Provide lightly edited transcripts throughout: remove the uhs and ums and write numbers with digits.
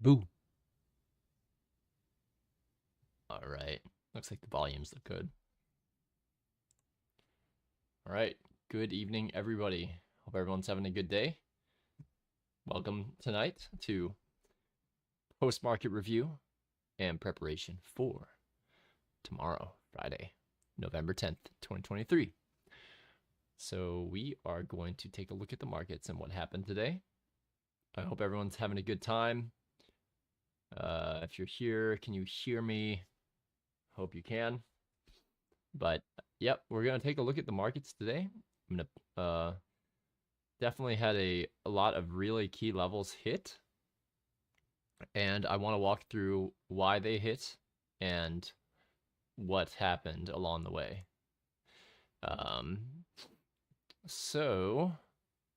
Boo. All right. Looks like the volumes look good. All right. Good evening, everybody. Hope everyone's having a good day. Welcome tonight to post-market review and preparation for tomorrow, Friday, November 10th, 2023. So we are going to take a look at the markets and what happened today. I hope everyone's having a good time. If you're here, can you hear me? Hope you can. But yep, we're gonna take a look at the markets today. I'm gonna definitely had a lot of really key levels hit, and I want to walk through why they hit and what happened along the way. So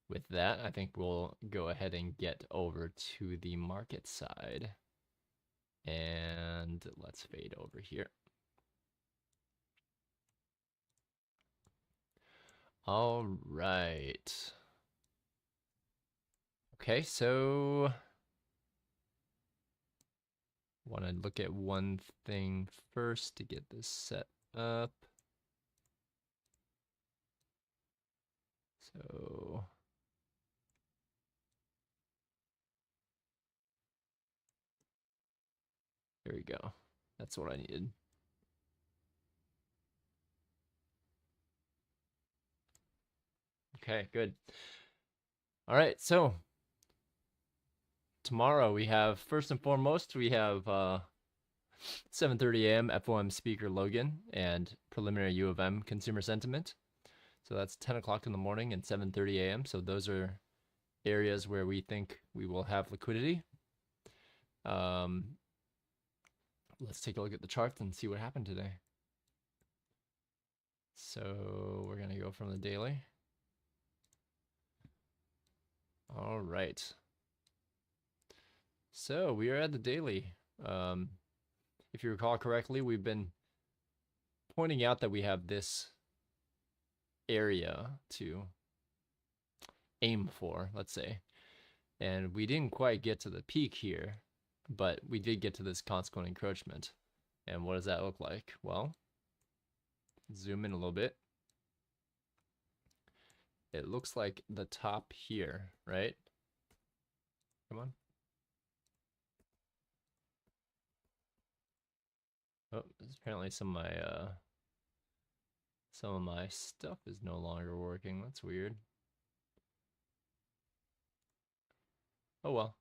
with that, I think we'll go ahead and get over to the market side, and let's fade over here. All right. Okay, so want to look at one thing first to get this set up. So here we go. That's what I needed. Okay, good. All right, so tomorrow we have, first and foremost, we have 7:30 a.m. FOM speaker Logan and preliminary UoM consumer sentiment. So that's 10 o'clock in the morning and 7:30 a.m. So those are areas where we think we will have liquidity. Let's take a look at the charts and see what happened today. So we're gonna go from the daily. All right. So we are at the daily. If you recall correctly, we've been pointing out that we have this area to aim for, let's say. And we didn't quite get to the peak here, but we did get to this consequent encroachment. And what does that look like? Well, zoom in a little bit. It looks like the top here, right? Come on. Oh, apparently some of my stuff is no longer working. That's weird. Oh well.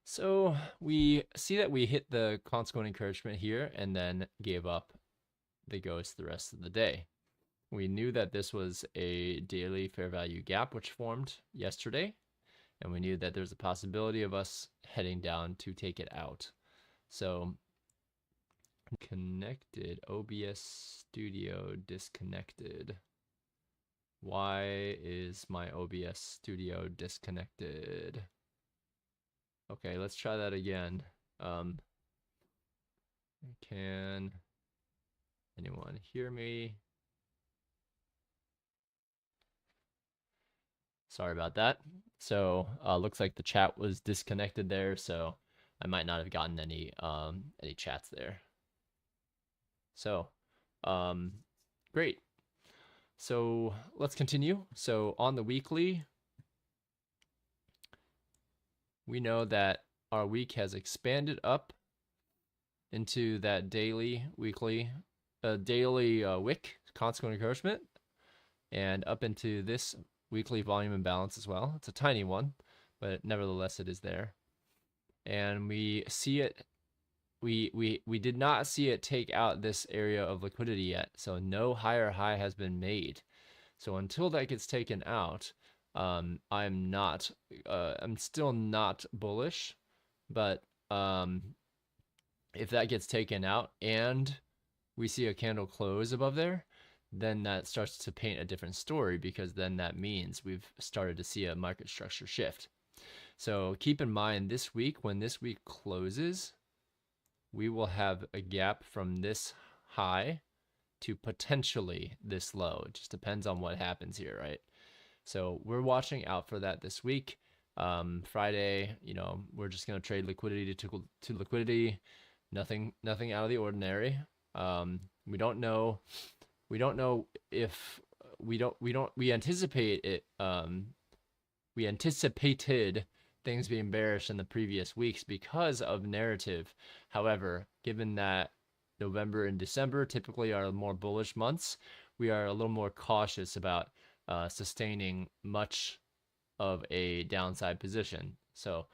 So we see that we hit the consequent encouragement here and then gave up the ghost the rest of the day. We knew that this was a daily fair value gap which formed yesterday, and we knew that there's a possibility of us heading down to take it out. So connected, OBS Studio disconnected. Why is my OBS Studio disconnected? Okay, let's try that again. Can anyone hear me? Sorry about that. So looks like the chat was disconnected there, so I might not have gotten any chats there. So great. So let's continue. So on the weekly, we know that our week has expanded up into that daily, weekly, daily wick, consequent encouragement, and up into this weekly volume imbalance as well. It's a tiny one, but nevertheless it is there. And we see it, we did not see it take out this area of liquidity yet. So no higher high has been made. So until that gets taken out, I'm still not bullish, but if that gets taken out and we see a candle close above there, then that starts to paint a different story, because then that means we've started to see a market structure shift. So keep in mind this week, when this week closes, we will have a gap from this high to potentially this low. It just depends on what happens here, right? So we're watching out for that this week. Friday, we're just going to trade liquidity to liquidity. Nothing out of the ordinary. We don't know if we anticipate it. We anticipated things being bearish in the previous weeks because of narrative. However, given that November and December typically are more bullish months, we are a little more cautious about sustaining much of a downside position. So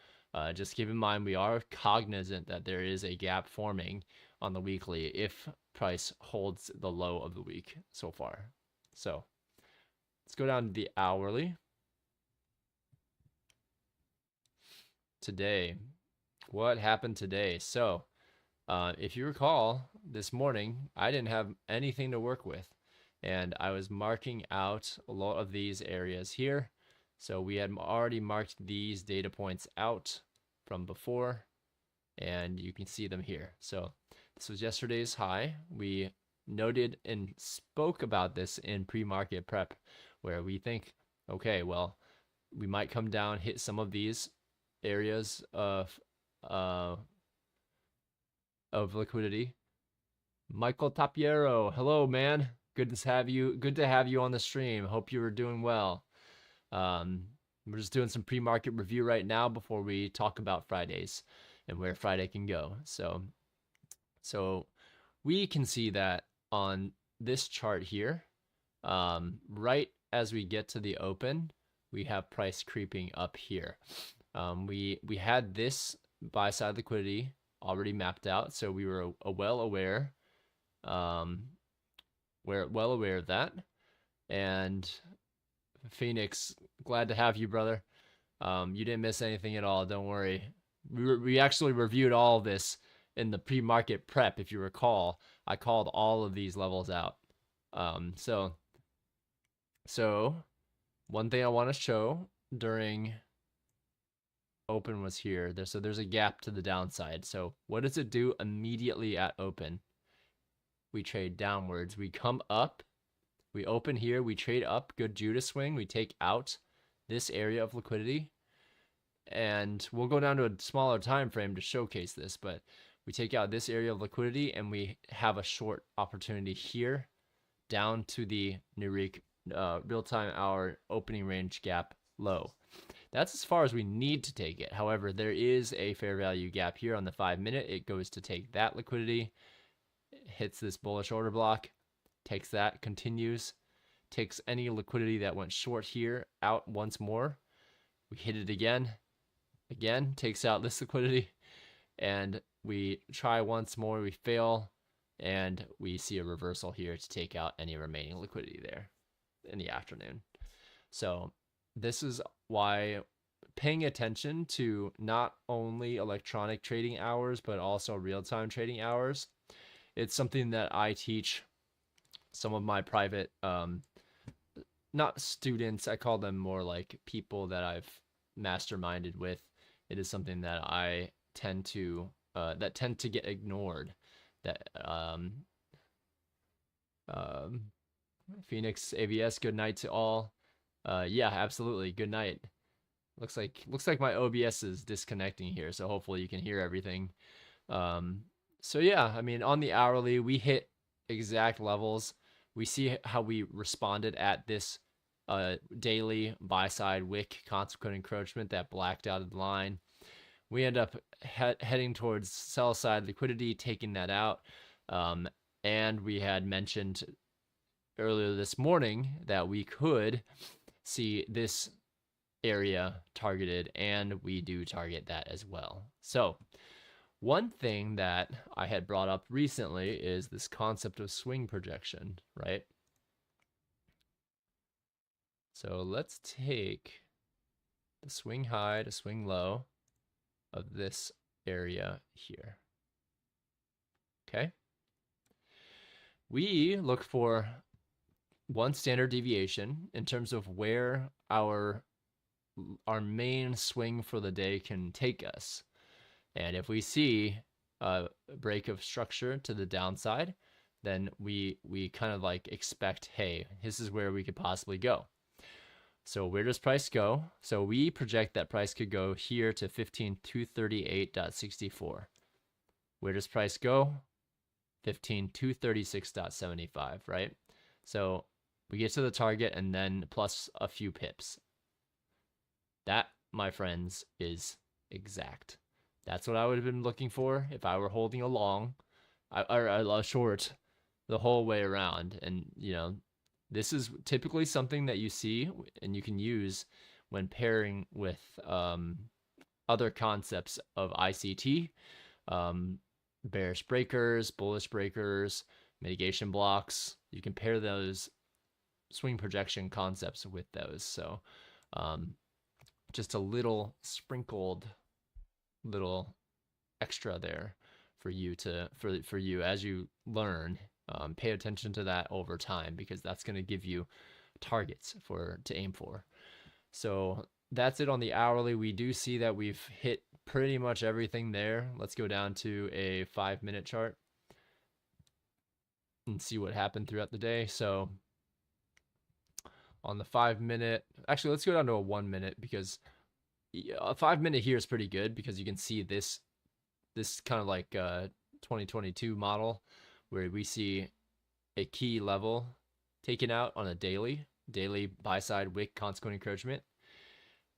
just keep in mind, we are cognizant that there is a gap forming on the weekly if price holds the low of the week so far. So let's go down to the hourly. Today, what happened today? So if you recall, this morning I didn't have anything to work with, and I was marking out a lot of these areas here. So we had already marked these data points out from before, and you can see them here. So this was yesterday's high. We noted and spoke about this in pre-market prep, where we think, okay, well, we might come down, hit some of these areas of liquidity. Michael Tapiero, hello, man. Good to have you on the stream. Hope you are doing well. We're just doing some pre-market review right now before we talk about Fridays and where Friday can go. So we can see that on this chart here, right as we get to the open, we have price creeping up here. We had this buy side liquidity already mapped out, so we were well aware. We're well aware of that. And Phoenix, glad to have you, brother. You didn't miss anything at all. Don't worry. We actually reviewed all of this in the pre-market prep. If you recall, I called all of these levels out. So one thing I want to show during open was here. So there's a gap to the downside. So what does it do immediately at open? We trade downwards. We come up. We open here. We trade up. Good Judas swing. We take out this area of liquidity. And we'll go down to a smaller time frame to showcase this. But we take out this area of liquidity, and we have a short opportunity here down to the Nurique real-time hour opening range gap low. That's as far as we need to take it. However, there is a fair value gap here on the 5-minute. It goes to take that liquidity, hits this bullish order block, takes that, continues, takes any liquidity that went short here out once more. We hit it again, takes out this liquidity, and we try once more, we fail, and we see a reversal here to take out any remaining liquidity there in the afternoon. So this is why paying attention to not only electronic trading hours, but also real-time trading hours. It's something that I teach some of my private, not students, I call them more like people that I've masterminded with. It is something that I tend to get ignored. That Phoenix AVS, good night to all. Yeah, absolutely, good night. Looks like my OBS is disconnecting here, so hopefully you can hear everything. So yeah, I mean, on the hourly, we hit exact levels. We see how we responded at this daily buy-side wick consequent encroachment, that blacked out line. We end up heading towards sell-side liquidity, taking that out. And we had mentioned earlier this morning that we could see this area targeted, and we do target that as well. So one thing that I had brought up recently is this concept of swing projection, right? So let's take the swing high to swing low of this area here. Okay. We look for one standard deviation in terms of where our main swing for the day can take us. And if we see a break of structure to the downside, then we kind of like expect, hey, this is where we could possibly go. So where does price go? So we project that price could go here to 15238.64. Where does price go? 15236.75, right? So we get to the target and then plus a few pips. That, my friends, is exact. That's what I would have been looking for if I were holding a long or a short the whole way around. And, you know, this is typically something that you see and you can use when pairing with other concepts of ICT, bearish breakers, bullish breakers, mitigation blocks. You can pair those swing projection concepts with those. So just a little sprinkled little extra there for you to for you as you learn. Pay attention to that over time, because that's going to give you targets to aim for. So that's it on the hourly. We do see that we've hit pretty much everything there. Let's go down to a 5-minute chart and see what happened throughout the day. So on the 5-minute, actually, let's go down to a 1-minute, because a 5-minute here is pretty good, because you can see this kind of like 2022 model where we see a key level taken out on a daily buy side wick consequent encouragement,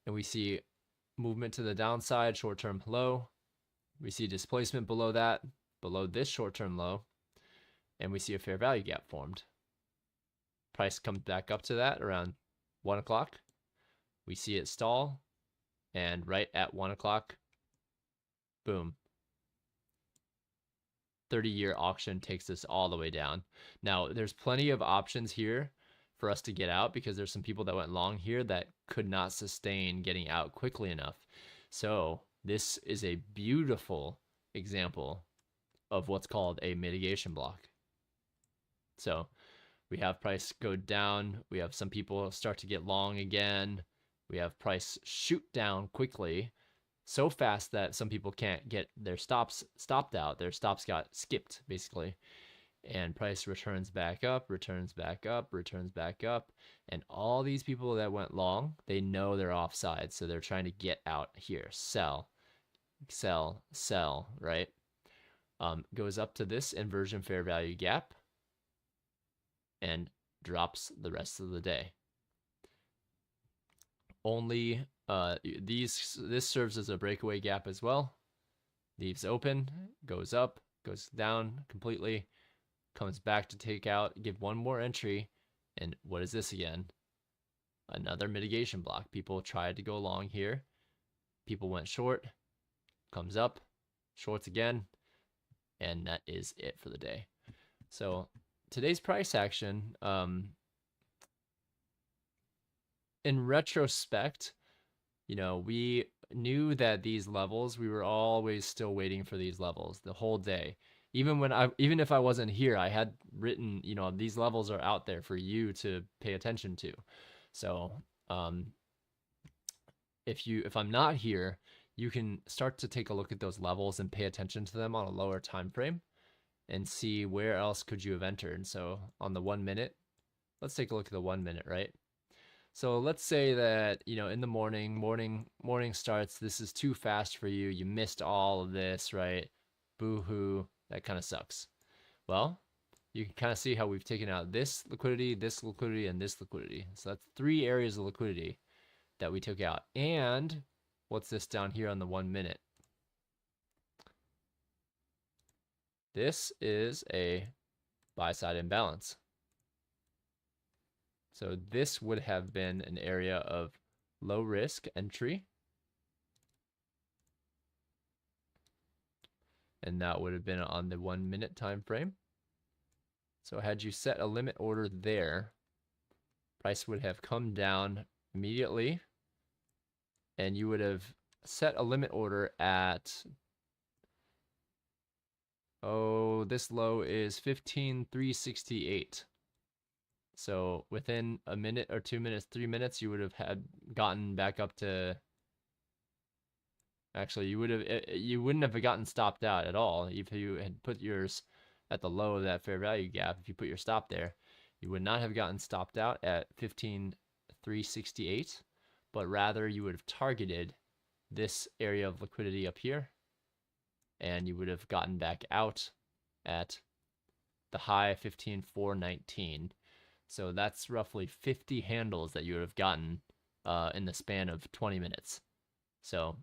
and we see movement to the downside, short-term low. We see displacement below that, below this short-term low, and we see a fair value gap formed. Price comes back up to that around 1 o'clock. We see it stall, and right at 1 o'clock, boom. 30-year auction takes this all the way down. Now, there's plenty of options here for us to get out, because there's some people that went long here that could not sustain getting out quickly enough. So this is a beautiful example of what's called a mitigation block. So we have price go down. We have some people start to get long again. We have price shoot down quickly, so fast that some people can't get their stops stopped out. Their stops got skipped, basically. And price returns back up, returns back up, returns back up. And all these people that went long, they know they're offside, so they're trying to get out here. Sell, sell, sell, right? Goes up to this inversion fair value gap and drops the rest of the day. Only this serves as a breakaway gap as well. Leaves open, goes up, goes down completely, comes back to take out, give one more entry, and what is this again? Another mitigation block. People tried to go long here. People went short, comes up, shorts again, and that is it for the day. So today's price action, in retrospect, you know, we knew that these levels, we were always still waiting for these levels the whole day. Even if I wasn't here, I had written, you know, these levels are out there for you to pay attention to. So if I'm not here, you can start to take a look at those levels and pay attention to them on a lower time frame and see where else could you have entered. So on the 1 minute, let's take a look at the 1 minute, right? So let's say that, you know, in the morning starts, this is too fast for you. You missed all of this, right? Boo-hoo, that kind of sucks. Well, you can kind of see how we've taken out this liquidity, and this liquidity. So that's 3 areas of liquidity that we took out. And what's this down here on the 1 minute? This is a buy-side imbalance. So this would have been an area of low risk entry. And that would have been on the 1 minute time frame. So had you set a limit order there, price would have come down immediately, and you would have set a limit order at, this low is 15,368. So within a minute or 2 minutes, 3 minutes, you would have gotten back up to, actually you wouldn't have gotten stopped out at all if you had put yours at the low of that fair value gap. If you put your stop there, you would not have gotten stopped out at 368, but rather you would have targeted this area of liquidity up here, and you would have gotten back out at the high 15,419. So that's roughly 50 handles that you would have gotten in the span of 20 minutes. So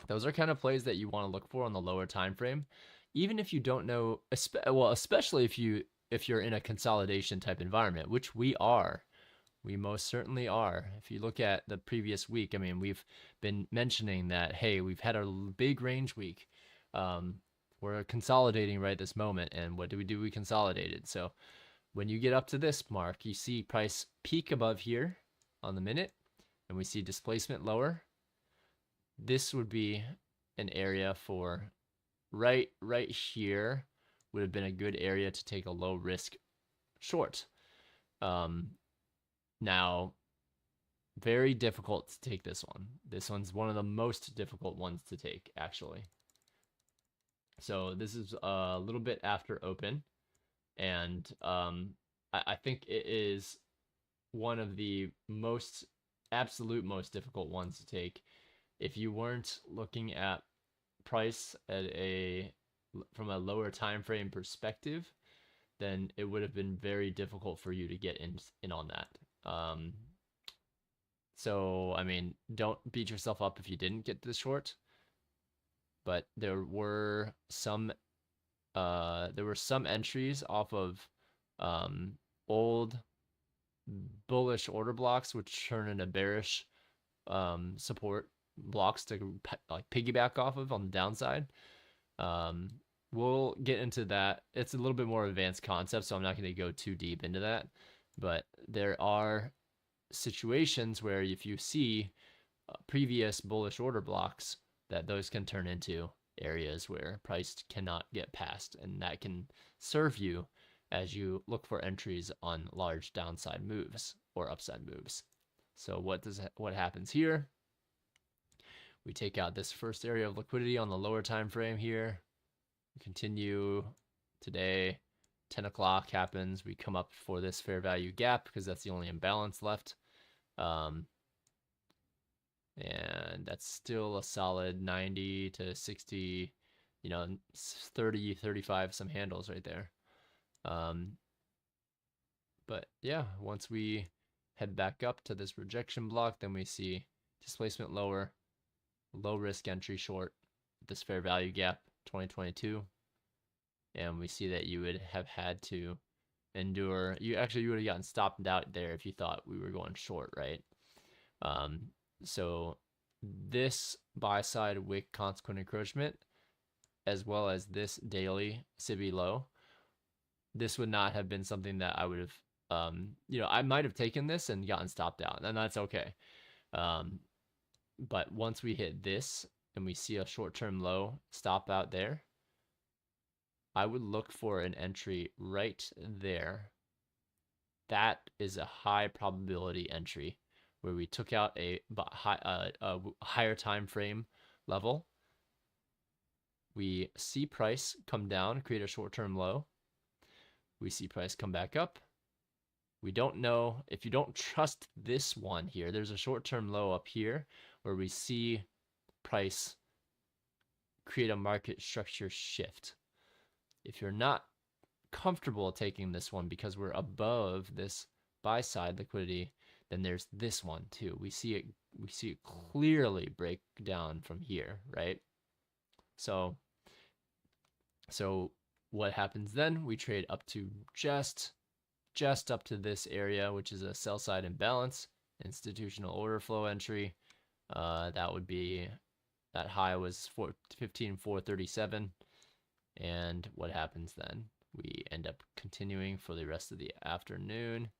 those are kind of plays that you want to look for on the lower time frame, even if you don't know, well, especially if you're in a consolidation type environment, which we are. We most certainly are. If you look at the previous week, I mean, we've been mentioning that, hey, we've had a big range week. We're consolidating right this moment, and what do? We consolidated. So when you get up to this mark, you see price peak above here on the minute, and we see displacement lower. This would be an area for right here would have been a good area to take a low risk short. Now, very difficult to take this one. This one's one of the most difficult ones to take, actually. So this is a little bit after open, and I think it is one of the absolute most difficult ones to take. If you weren't looking at price from a lower time frame perspective, then it would have been very difficult for you to get in on that. So I mean, don't beat yourself up if you didn't get this short, but there were some entries off of old bullish order blocks which turn into bearish support blocks to like piggyback off of on the downside. We'll get into that. It's a little bit more advanced concept, so I'm not going to go too deep into that, but there are situations where if you see previous bullish order blocks, that those can turn into areas where price cannot get past, and that can serve you as you look for entries on large downside moves or upside moves. So what happens here? We take out this first area of liquidity on the lower time frame here. We continue today. 10 o'clock happens. We come up for this fair value gap because that's the only imbalance left. And that's still a solid 90 to 60, 30, 35, some handles right there. But yeah, once we head back up to this rejection block, then we see displacement lower, low risk entry short, this fair value gap 2022. And we see that you would have had to endure, you would have gotten stopped out there if you thought we were going short, right? So this buy side wick consequent encroachment, as well as this daily SIBI low, this would not have been something that I would have, I might have taken this and gotten stopped out, and that's okay. But once we hit this and we see a short-term low stop out there, I would look for an entry right there. That is a high probability entry where we took out a higher time frame level. We see price come down, create a short-term low. We see price come back up. We don't know, if you don't trust this one here, there's a short-term low up here where we see price create a market structure shift. If you're not comfortable taking this one because we're above this buy side liquidity, then there's this one too. We see it clearly break down from here, right? So what happens then? We trade up to just up to this area, which is a sell side imbalance, institutional order flow entry. That would be, that high was 15,437. And what happens then? We end up continuing for the rest of the afternoon,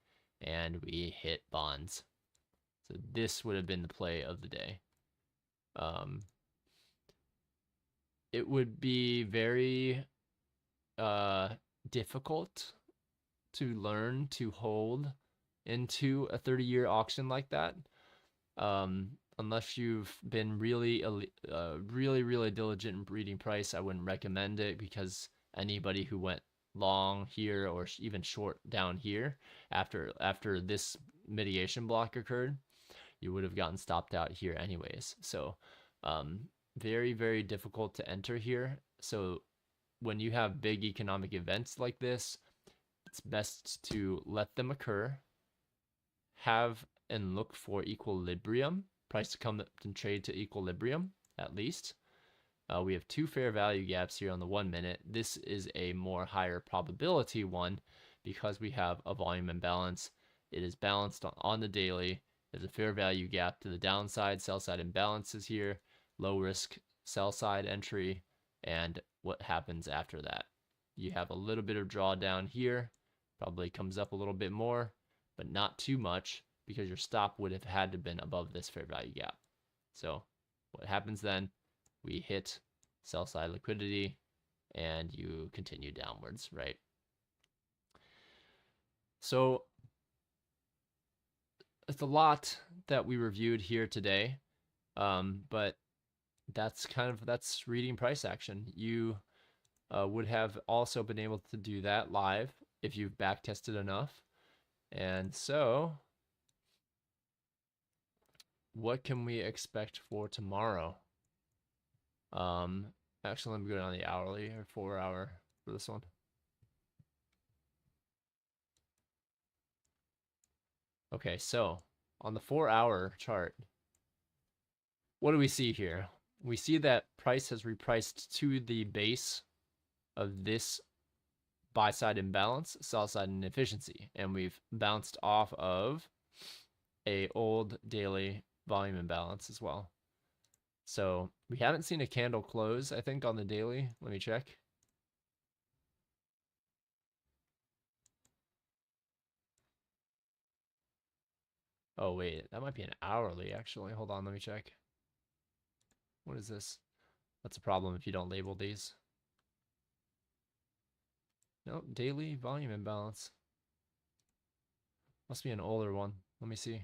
and we hit bonds. So this would have been the play of the day. It would be very difficult to learn to hold into a 30-year auction like that, unless you've been really diligent in reading price. I wouldn't recommend it, because anybody who went long here or even short down here after this mitigation block occurred, you would have gotten stopped out here anyways. So very, very difficult to enter here. So when you have big economic events like this, it's best to let them occur, have and look for equilibrium, price to come and trade to equilibrium at least. We have 2 fair value gaps here on the 1 minute. This is a more higher probability one because we have a volume imbalance. It is balanced on the daily. There's a fair value gap to the downside. Sell side imbalances here, low risk sell side entry, and what happens after that. You have a little bit of drawdown here, probably comes up a little bit more, but not too much because your stop would have had to been above this fair value gap. So what happens then? We hit sell side liquidity and you continue downwards, right? So it's a lot that we reviewed here today, but that's reading price action. You would have also been able to do that live if you've back tested enough. And so what can we expect for tomorrow? Actually, let me go down the hourly or 4 hour for this one. Okay, so on the 4 hour chart, what do we see here? We see that price has repriced to the base of this buy side imbalance, sell side inefficiency, and we've bounced off of a old daily volume imbalance as well. So we haven't seen a candle close, I think, on the daily. Let me check. Oh, wait, that might be an hourly, actually. Hold on, let me check. What is this? That's a problem if you don't label these. Nope, daily volume imbalance. Must be an older one. Let me see.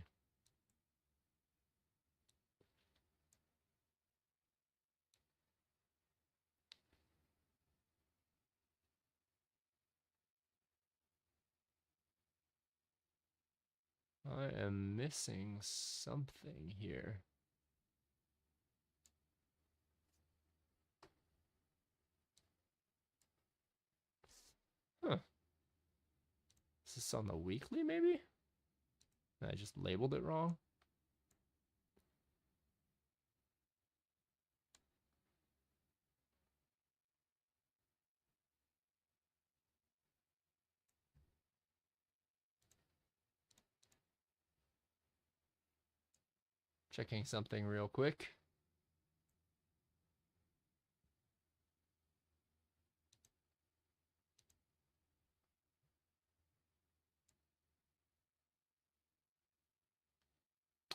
I am missing something here. Huh. Is this on the weekly, maybe? I just labeled it wrong. Checking something real quick.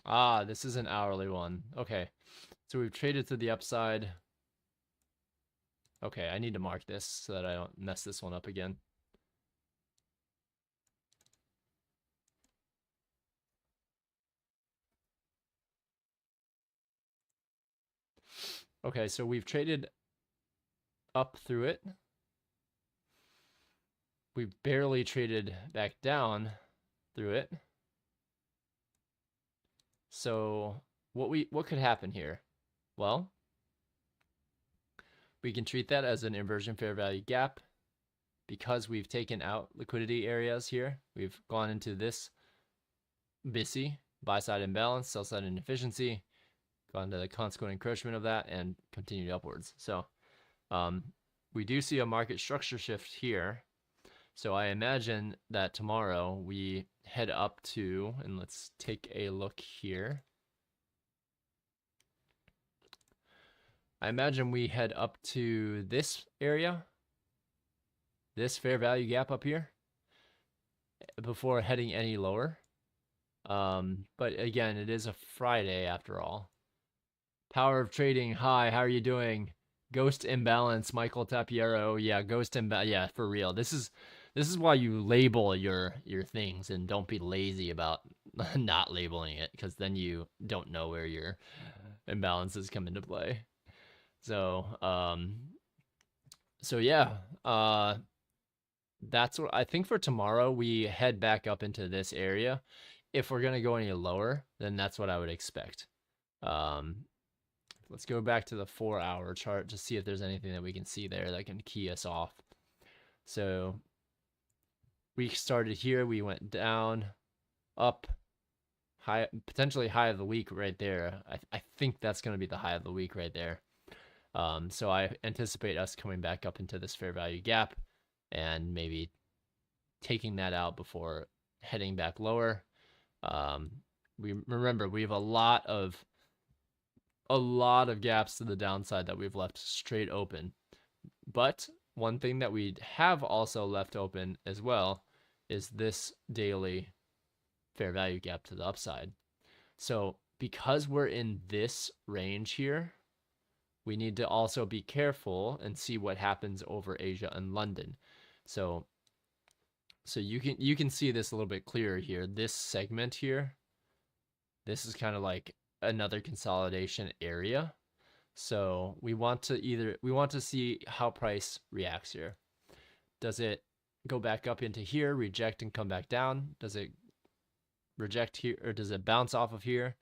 Ah, this is an hourly one. Okay. So we've traded to the upside. Okay, I need to mark this so that I don't mess this one up again. Okay, so we've traded up through it. We've barely traded back down through it. So what could happen here? Well, we can treat that as an inversion fair value gap because we've taken out liquidity areas here. We've gone into this BISI, buy side imbalance, sell side inefficiency, gone to the consequent encroachment of that, and continued upwards. So we do see a market structure shift here. So I imagine that tomorrow we head up to, and let's take a look here. I imagine we head up to this area, this fair value gap up here, before heading any lower. But again, it is a Friday after all. Power of trading. Hi, how are you doing? Ghost imbalance, Michael Tapiero. Yeah, ghost imbalance. Yeah, for real. This is why you label your things and don't be lazy about not labeling it, because then you don't know where your imbalances come into play. So yeah, that's what I think for tomorrow. We head back up into this area. if we're gonna go any lower, then that's what I would expect. Let's go back to the 4-hour chart to see if there's anything that we can see there that can key us off. So we started here, we went down, up, high, potentially high of the week right there. I think that's going to be the high of the week right there. So I anticipate us coming back up into this fair value gap and maybe taking that out before heading back lower. We remember we have a lot of gaps to the downside that we've left straight open. But one thing that we have also left open as well is this daily fair value gap to the upside. So because we're in this range here, we need to also be careful and see what happens over Asia and London. So you can see this a little bit clearer here. This segment here, this is kind of like another consolidation area. So we want to see how price reacts here. Does it go back up into here, reject and come back down? Does it reject here, or does it bounce off of here,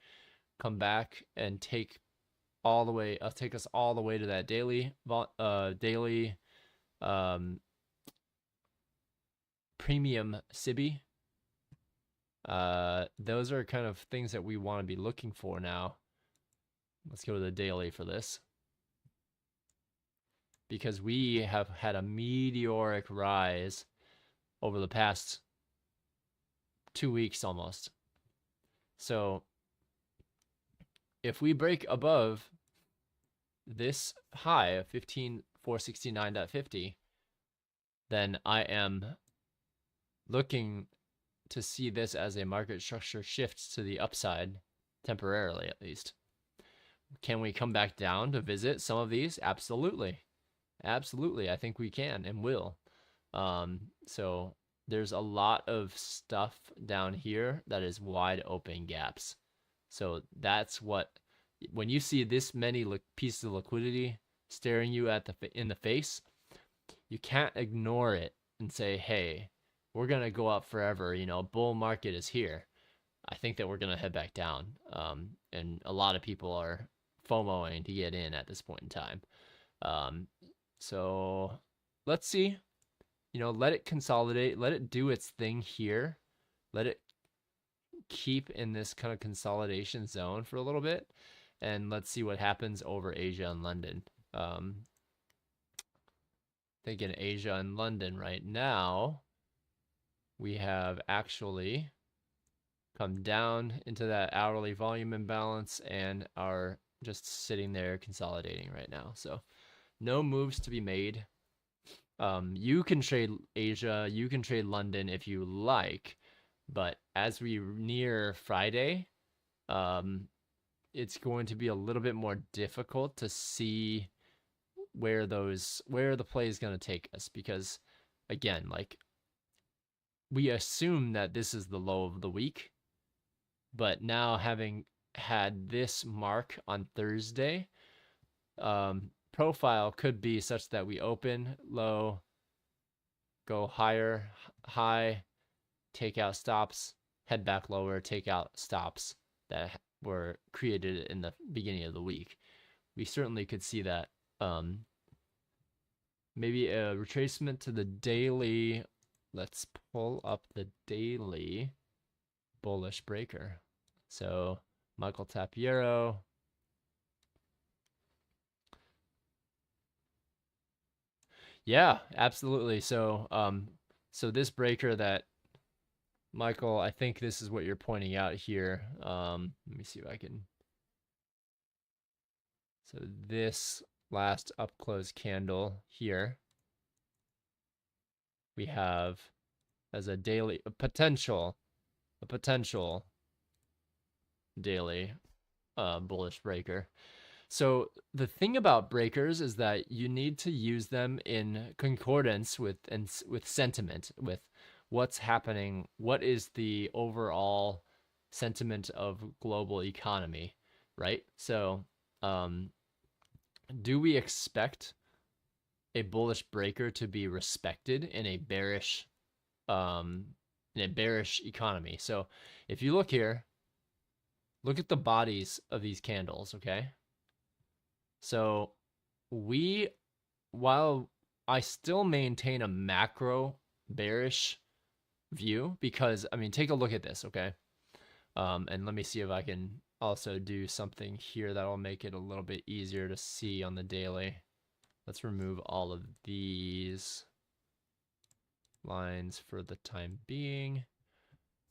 come back and take all the way, take us all the way to that daily premium SIBI? Those are kind of things that we want to be looking for now. Let's go to the daily for this, because we have had a meteoric rise over the past 2 weeks almost. So if we break above this high of 15,469.50, then I am looking to see this as a market structure shift to the upside, temporarily at least. Can we come back down to visit some of these? Absolutely. Absolutely. I think we can and will. So there's a lot of stuff down here that is wide open gaps. So that's what, when you see this many pieces of liquidity staring you in the face, you can't ignore it and say, hey, we're going to go up forever. You know, bull market is here. I think that we're going to head back down. And a lot of people are FOMOing to get in at this point in time. So let's see, you know, let it consolidate, let it do its thing here. Let it keep in this kind of consolidation zone for a little bit. And let's see what happens over Asia and London. Thinking Asia and London right now, we have actually come down into that hourly volume imbalance and are just sitting there consolidating right now. So no moves to be made. You can trade Asia, you can trade London if you like, but as we near Friday, it's going to be a little bit more difficult to see where the play is going to take us, because again, like, we assume that this is the low of the week, but now having had this mark on Thursday, profile could be such that we open low, go higher, high, take out stops, head back lower, take out stops that were created in the beginning of the week. We certainly could see that. Maybe a retracement to the daily. Let's pull up the daily bullish breaker. So Michael Tapiero. Yeah, absolutely. So so this breaker that Michael, I think this is what you're pointing out here. Let me see if I can. So this last up close candle here, we have as a daily, a potential daily bullish breaker. So the thing about breakers is that you need to use them in concordance with sentiment, with what's happening, what is the overall sentiment of global economy, right? So do we expect a bullish breaker to be respected in a bearish in a bearish economy. So if you look here, look at the bodies of these candles, okay? So while I still maintain a macro bearish view, because I mean, take a look at this, okay? And let me see if I can also do something here that'll make it a little bit easier to see on the daily. Let's remove all of these lines for the time being.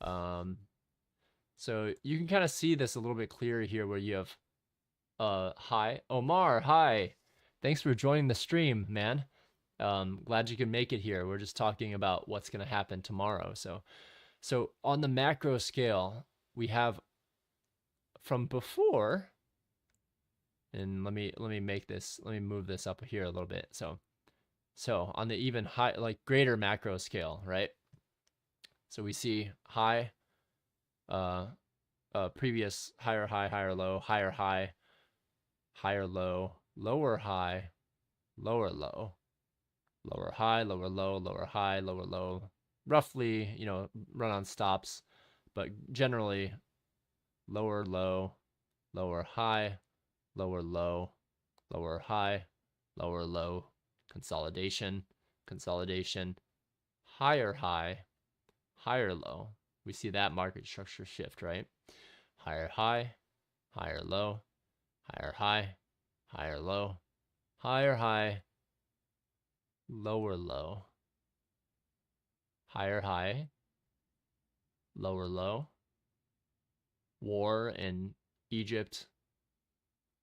So you can kind of see this a little bit clearer here where you have hi Omar, hi, thanks for joining the stream, man. Glad you could make it here. We're just talking about what's going to happen tomorrow. So on the macro scale, we have from before, and let me move this up here a little bit. So on the even high, like greater macro scale, right? So we see high, previous higher high, higher low, higher high, higher low, lower high, lower low, lower high, lower low, lower high, lower low, roughly, you know, run on stops, but generally lower low, lower high, lower low, lower high, lower low, consolidation, consolidation, higher high, higher low. We see that market structure shift, right? Higher high, higher low, higher high, higher low, higher high, lower low, higher high, lower low. War in Egypt,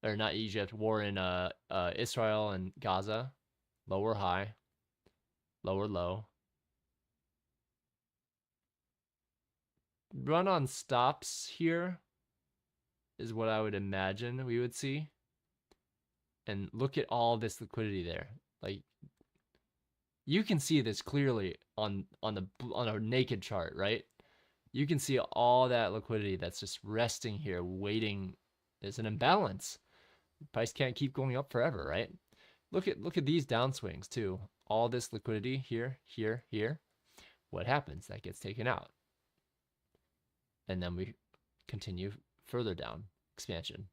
or not Egypt, war in Israel and Gaza, lower high, lower low. Run on stops here is what I would imagine we would see. And look at all this liquidity there. Like, you can see this clearly on a naked chart, right? You can see all that liquidity that's just resting here, waiting. There's an imbalance. Price can't keep going up forever, right? Look at these downswings too. All this liquidity here, here, here. What happens? That gets taken out. And then we continue further down, expansion.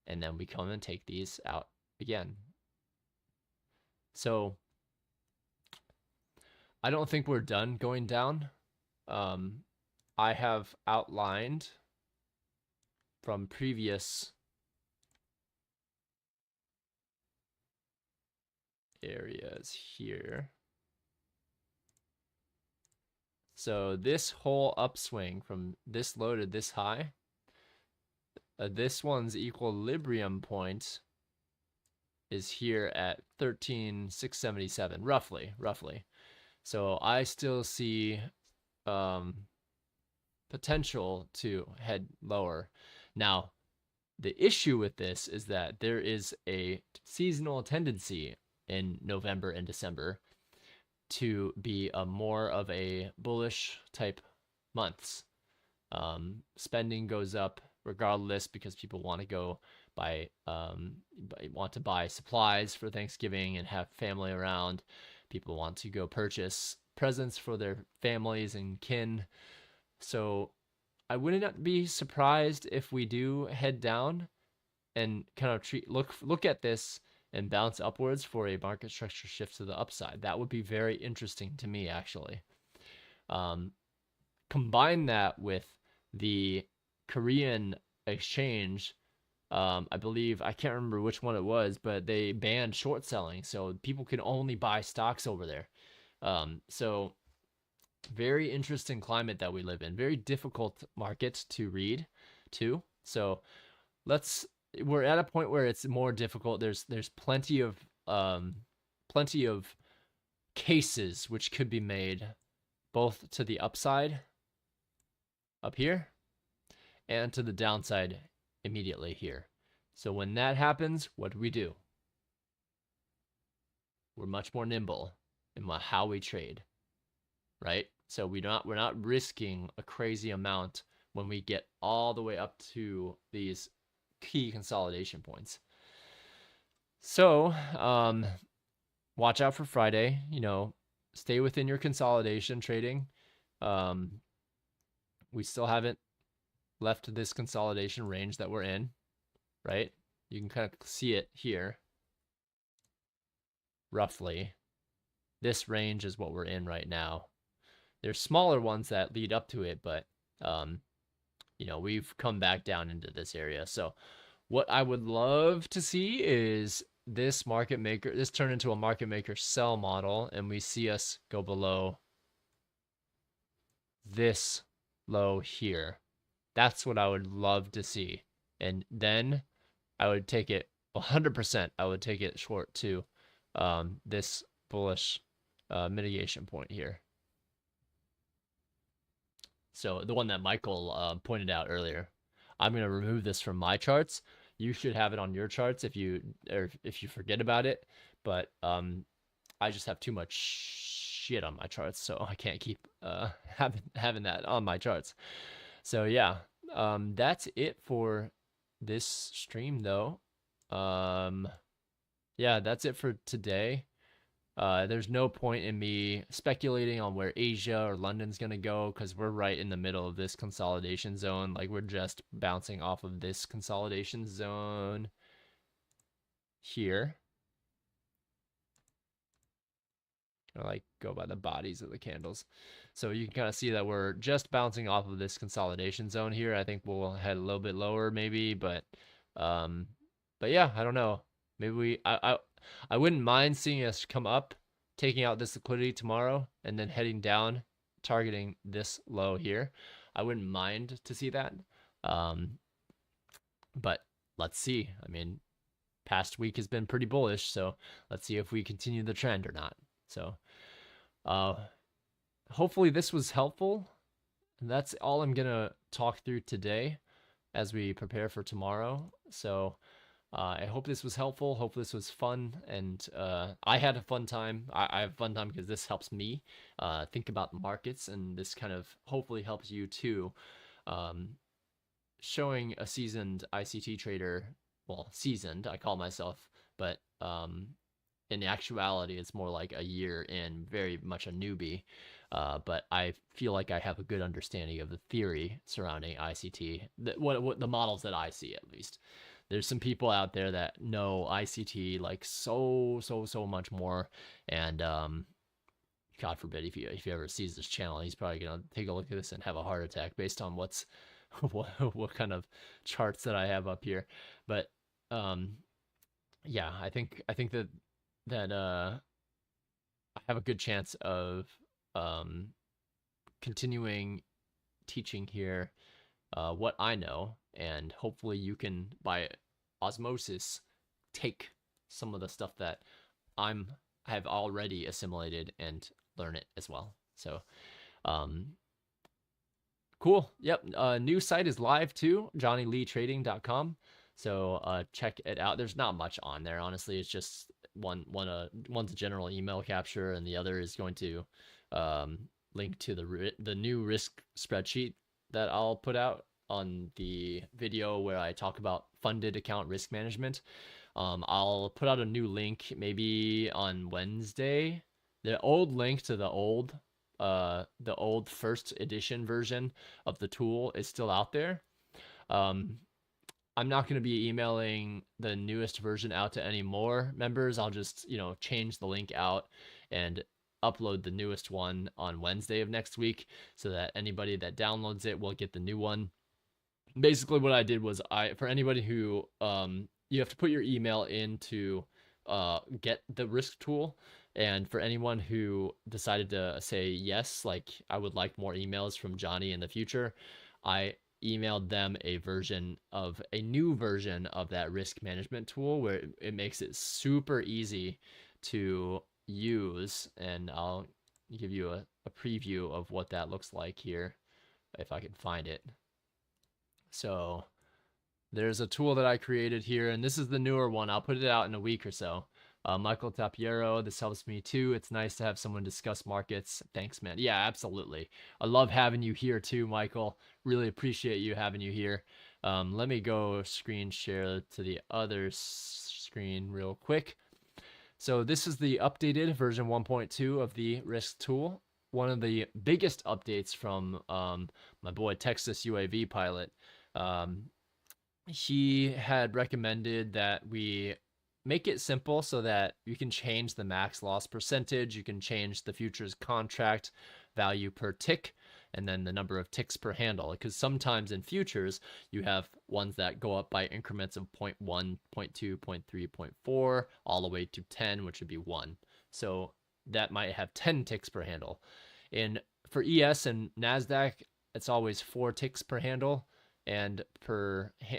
And then we come and take these out again. So I don't think we're done going down. I have outlined from previous areas here. So this whole upswing from this low to this high, this one's equilibrium point is here at 13,677, roughly. So I still see potential to head lower. Now, the issue with this is that there is a seasonal tendency in November and December to be more of a bullish type months. Spending goes up regardless because people want to go want to buy supplies for Thanksgiving and have family around. People want to go purchase presents for their families and kin. So I wouldn't be surprised if we do head down and kind of look at this and bounce upwards for a market structure shift to the upside. That would be very interesting to me, actually. Combine that with the Korean exchange. I believe, I can't remember which one it was, but they banned short selling, so people can only buy stocks over there. So very interesting climate that we live in. Very difficult market to read too. So we're at a point where it's more difficult. There's plenty of cases which could be made both to the upside up here and to the downside immediately here. So when that happens, what do? We're much more nimble in how we trade, right? So we're not risking a crazy amount when we get all the way up to these key consolidation points. So watch out for Friday. You know, stay within your consolidation trading. We still haven't left this consolidation range that we're in, right? You can kind of see it here, roughly. This range is what we're in right now. There's smaller ones that lead up to it, but you know, we've come back down into this area. So what I would love to see is this market maker, this turn into a market maker sell model, and we see us go below this low here. That's what I would love to see. And then I would take it 100%. I would take it short to this bullish mitigation point here. So the one that Michael pointed out earlier. I'm going to remove this from my charts. You should have it on your charts if you forget about it. But I just have too much shit on my charts, so I can't keep having that on my charts. So yeah, that's it for this stream, though. Yeah, that's it for today. There's no point in me speculating on where Asia or London's going to go because we're right in the middle of this consolidation zone. Like, we're just bouncing off of this consolidation zone here. I like go by the bodies of the candles. So you can kind of see that we're just bouncing off of this consolidation zone here. I think we'll head a little bit lower maybe, but yeah, I don't know. Maybe I wouldn't mind seeing us come up, taking out this liquidity tomorrow, and then heading down, targeting this low here. I wouldn't mind to see that. But let's see. I mean, past week has been pretty bullish, so let's see if we continue the trend or not. So hopefully this was helpful. And that's all I'm gonna talk through today as we prepare for tomorrow. So I hope this was helpful. Hope this was fun, and I had a fun time. I have a fun time because this helps me think about the markets, and this kind of hopefully helps you too. Showing a seasoned ICT trader, well, seasoned, I call myself, but in actuality, it's more like a year in, very much a newbie. But I feel like I have a good understanding of the theory surrounding ICT, what the models that I see, at least. There's some people out there that know ICT like so much more, and God forbid if he ever sees this channel, he's probably gonna take a look at this and have a heart attack based on what kind of charts that I have up here. But yeah, I think that I have a good chance of continuing teaching here what I know, and hopefully you can, by osmosis, take some of the stuff that I have already assimilated and learn it as well. So cool. Yep. New site is live too, johnnyleetrading.com. So check it out. There's not much on there, honestly. It's just one's a general email capture, and the other is going to link to the new risk spreadsheet that I'll put out on the video where I talk about funded account risk management. I'll put out a new link maybe on Wednesday. The old link to the old first edition version of the tool is still out there. I'm not going to be emailing the newest version out to any more members. I'll just, change the link out and upload the newest one on Wednesday of next week so that anybody that downloads it will get the new one. Basically what I did was for anybody who you have to put your email in to get the risk tool, and for anyone who decided to say yes, like I would like more emails from Johnny in the future, I emailed them a new version of that risk management tool where it makes it super easy to use, and I'll give you a preview of what that looks like here if I can find it. So there's a tool that I created here, and this is the newer one. I'll put it out in a week or so. Michael Tapiero, this helps me too. It's nice to have someone discuss markets. Thanks, man. Yeah, absolutely. I love having you here too, Michael. Really appreciate you having you here. Let me go screen share to the other screen real quick So this is the updated version 1.2 of the risk tool. One of the biggest updates from my boy Texas UAV pilot. He had recommended that we make it simple so that you can change the max loss percentage, you can change the futures contract value per tick, and then the number of ticks per handle. Because sometimes in futures, you have ones that go up by increments of 0.1, 0.2, 0.3, 0.4, all the way to 10, which would be 1. So that might have 10 ticks per handle. For ES and NASDAQ, it's always 4 ticks per handle, and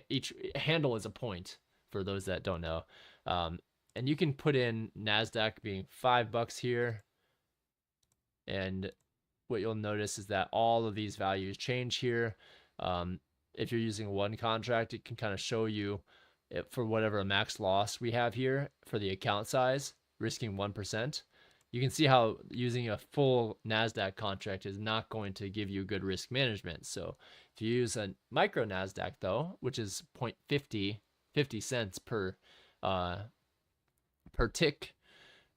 each handle is a point for those that don't know. And you can put in NASDAQ being $5 here, and what you'll notice is that all of these values change here. If you're using one contract, it can kind of show you for whatever max loss we have here for the account size, risking 1%. You can see how using a full NASDAQ contract is not going to give you good risk management. So if you use a micro NASDAQ though, which is 0.50 cents per tick,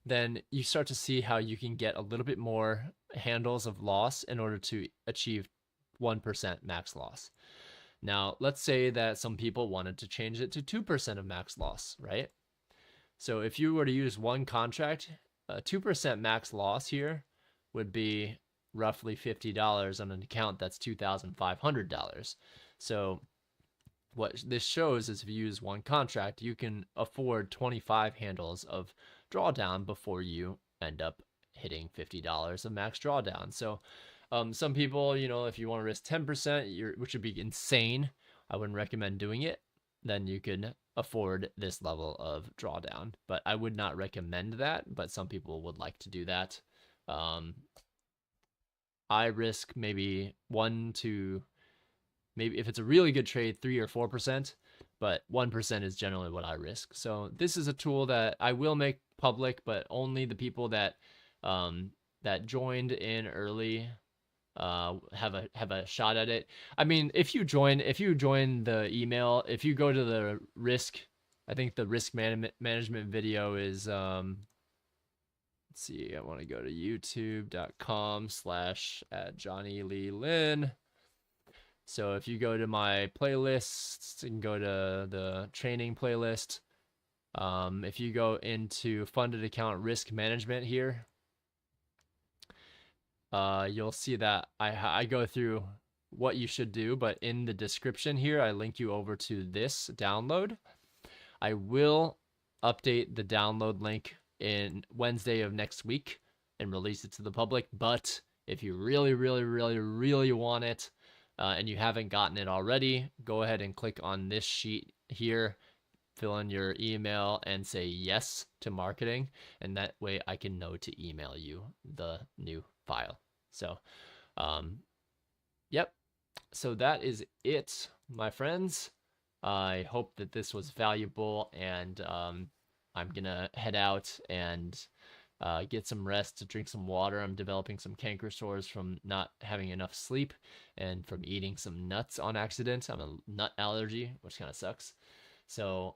then you start to see how you can get a little bit more handles of loss in order to achieve 1% max loss. Now, let's say that some people wanted to change it to 2% of max loss, right? So if you were to use one contract, 2% max loss here would be roughly $50 on an account that's $2,500. So what this shows is if you use one contract, you can afford 25 handles of drawdown before you end up hitting $50 of max drawdown. So some people, if you want to risk 10%, which would be insane, I wouldn't recommend doing it. Then you could afford this level of drawdown, but I would not recommend that, but some people would like to do that. I risk maybe maybe if it's a really good trade, 3 or 4%, but 1% is generally what I risk. So this is a tool that I will make public, but only the people that joined in early have a shot at it. I mean, if you join the email, if you go to the risk, I think the risk management video is let's see, I want to go to youtube.com/@JohnnyLeeLin. So if you go to my playlists and go to the training playlist, if you go into funded account risk management here, you'll see that I go through what you should do, but in the description here, I link you over to this download. I will update the download link in Wednesday of next week and release it to the public. But if you really, really, really, really want it, and you haven't gotten it already, go ahead and click on this sheet here, fill in your email and say yes to marketing, and that way I can know to email you the new file. So yep, so that is it, my friends. I hope that this was valuable, and I'm gonna head out and get some rest, to drink some water. I'm developing some canker sores from not having enough sleep and from eating some nuts on accident. I'm a nut allergy, which kind of sucks. So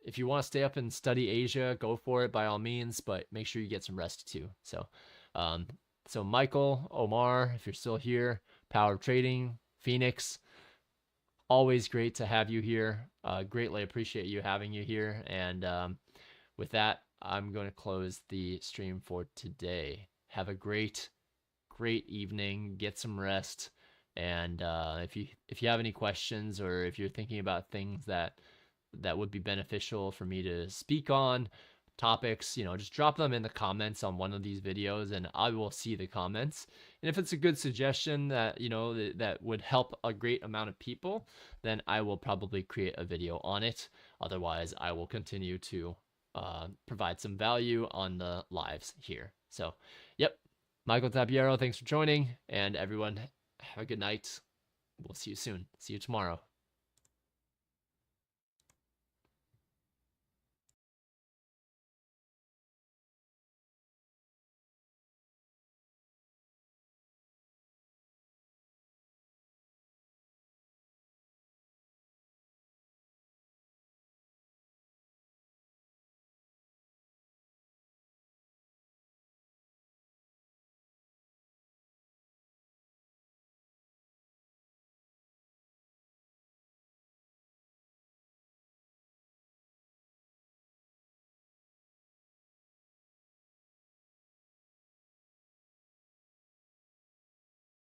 if you want to stay up and study Asia, go for it by all means, but make sure you get some rest too. So so Michael, Omar, if you're still here, Power of Trading, Phoenix, always great to have you here. Greatly appreciate you having you here. And with that, I'm going to close the stream for today. Have a great evening. Get some rest. And if you have any questions, or if you're thinking about things that would be beneficial for me to speak on, topics, just drop them in the comments on one of these videos, and I will see the comments. And if it's a good suggestion that that would help a great amount of people, then I will probably create a video on it. Otherwise, I will continue to provide some value on the lives here. So yep, Michael Tapiero, thanks for joining, and everyone have a good night. We'll see you soon. See you tomorrow.